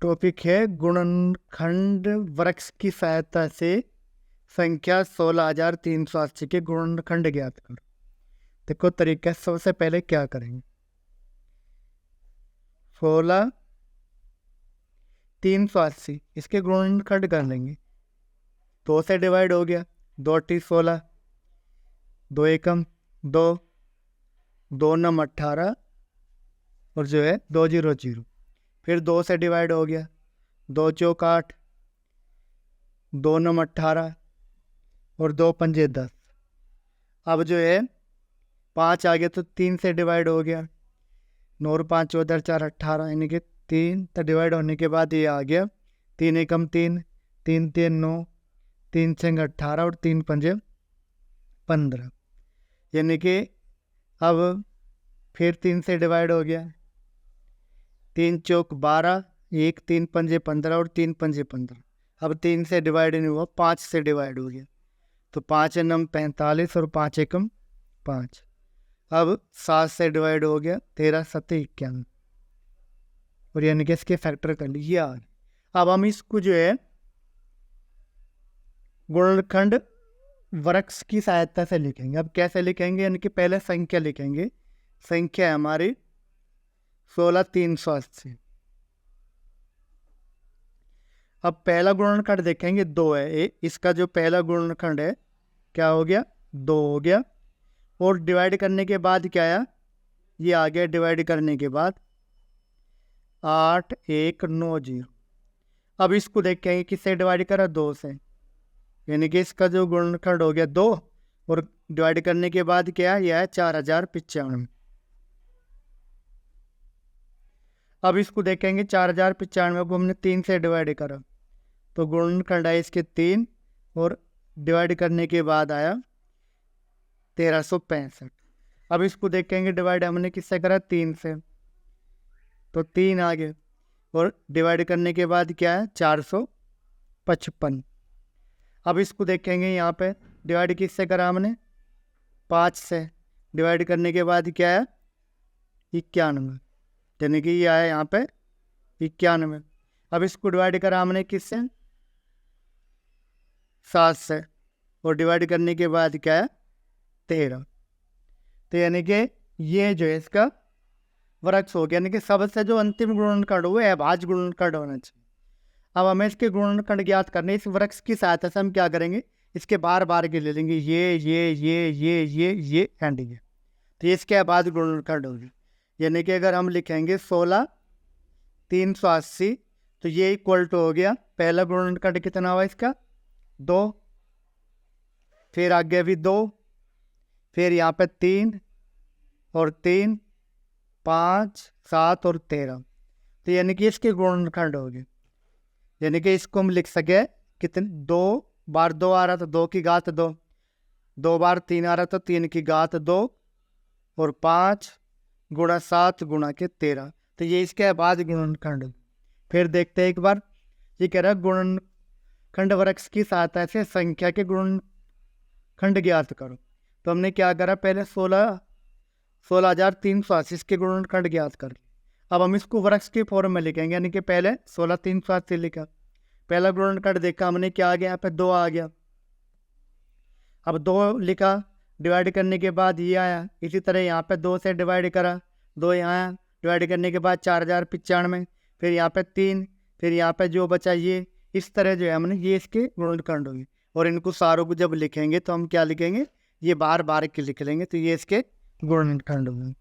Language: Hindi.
टॉपिक है गुणनखंड वृक्ष की सहायता से संख्या 16,380 के गुणनखंड ज्ञात करो। देखो तरीका, सबसे पहले क्या करेंगे, 16,380 इसके गुणनखंड कर लेंगे। 2 से डिवाइड हो गया, 2 × 16, 2 एकम 2, 2 9 18 और जो है 2 0 0। फिर 2 से डिवाइड हो गया, 2 चौक 8, 2 9 18 और 2 पंजे 10। अब जो है 5 आ गया तो 3 से डिवाइड हो गया, 9 और 5 14 4 18, यानी कि 3 तो डिवाइड होने के बाद ये आ गया 3 एकम 3, 3 3 9, 3 6 18 और 3 पंजे 15, यानी कि अब फिर 3 से डिवाइड हो गया, 3 चौक 12, 1 3 पंजे 15 और 3 पंजे 15। अब 3 से डिवाइड नहीं हुआ, 5 से डिवाइड हो गया, तो 5 9 45 और 5 एकम 5। अब 7 से डिवाइड हो गया, 13 7 51 और यानी कि इसके फैक्टर कर लीजिए आ गए। अब हम इसको जो है गुणनखंड वृक्ष की सहायता से लिखेंगे। अब कैसे लिखेंगे, यानी कि पहले संख्या लिखेंगे। संख्या है हमारी 16,380। अब पहला गुणनखंड देखेंगे 2 है, इसका जो पहला गुणनखंड है क्या हो गया, 2 हो गया। और डिवाइड करने के बाद क्या आया, ये आ गया डिवाइड करने के बाद 8 1 9 0। अब इसको देखेंगे किससे डिवाइड करा, 2 से, यानी कि इसका जो गुणनखंड हो गया 2 और डिवाइड करने के बाद क्या है, यह है 4095। अब इसको देखेंगे 4095 को हमने 3 से डिवाइड करा, तो गुणनखंड है इसके 3 और डिवाइड करने के बाद आया 1365। अब इसको देखेंगे डिवाइड हमने किससे करा, 3 से, तो 3 आ गए और डिवाइड करने के बाद क्या है 455। अब इसको देखेंगे यहाँ पे डिवाइड किससे करा हमने, 5 से, डिवाइड करने के बाद क्या है 91, यानी कि ये आया यहाँ पे 91। अब इसको डिवाइड करा हमने किससे, 7 से, और डिवाइड करने के बाद क्या है 13, तो यानी कि ये जो है इसका वृक्ष हो गया, यानी कि सबसे जो अंतिम गुणनखंड हुआ है अभाज्य गुणनखंड होना चाहिए। अब हमें इसके गुणनखंड ज्ञात करने, इस वृक्ष की सहायता से हम क्या करेंगे, इसके बार बार के ले लेंगे, ये एंड ये, तो ये इसके अभाज्य गुणनखंड होगी। यानी कि अगर हम लिखेंगे 16,380 तो ये इक्वल टू हो गया, पहला गुणनखंड कितना हुआ इसका 2, फिर आगे भी 2, फिर यहाँ पे 3 और 3 5 7 और 13, तो यानी कि इसके गुणनखंड हो गए। यानी कि इसको हम लिख सके कितने, 2 बार 2 आ रहा तो 2 की घात 2, 2 बार 3 आ रहा तो 3 की घात 2 और 5 गुणा 7 गुणा के 13, तो ये इसके बाद गुणनखंड। फिर देखते हैं एक बार, ये कह रहा है गुणनखंड वृक्ष की सहायता से संख्या के गुणनखंड ज्ञात करो। तो हमने क्या करा, पहले 16,380 के गुणनखंड ज्ञात कर। अब हम इसको वृक्ष की फॉर्म में लिखेंगे, यानी कि पहले 16,380 लिखा, पहला गुणनखंड देखा हमने क्या आ गया, यहाँ पे 2 आ गया। अब 2 लिखा, डिवाइड करने के बाद ये आया, इसी तरह यहाँ पे 2 से डिवाइड करा, 2 यहाँ आया, डिवाइड करने के बाद 4095, फिर यहाँ पे 3, फिर यहाँ पे जो बचा ये, इस तरह जो है हमने ये इसके गुणनखंड होंगे। और इनको सारों को जब लिखेंगे तो हम क्या लिखेंगे, ये बार बार के लिख लेंगे, तो ये इसके गुणनखंड होंगे।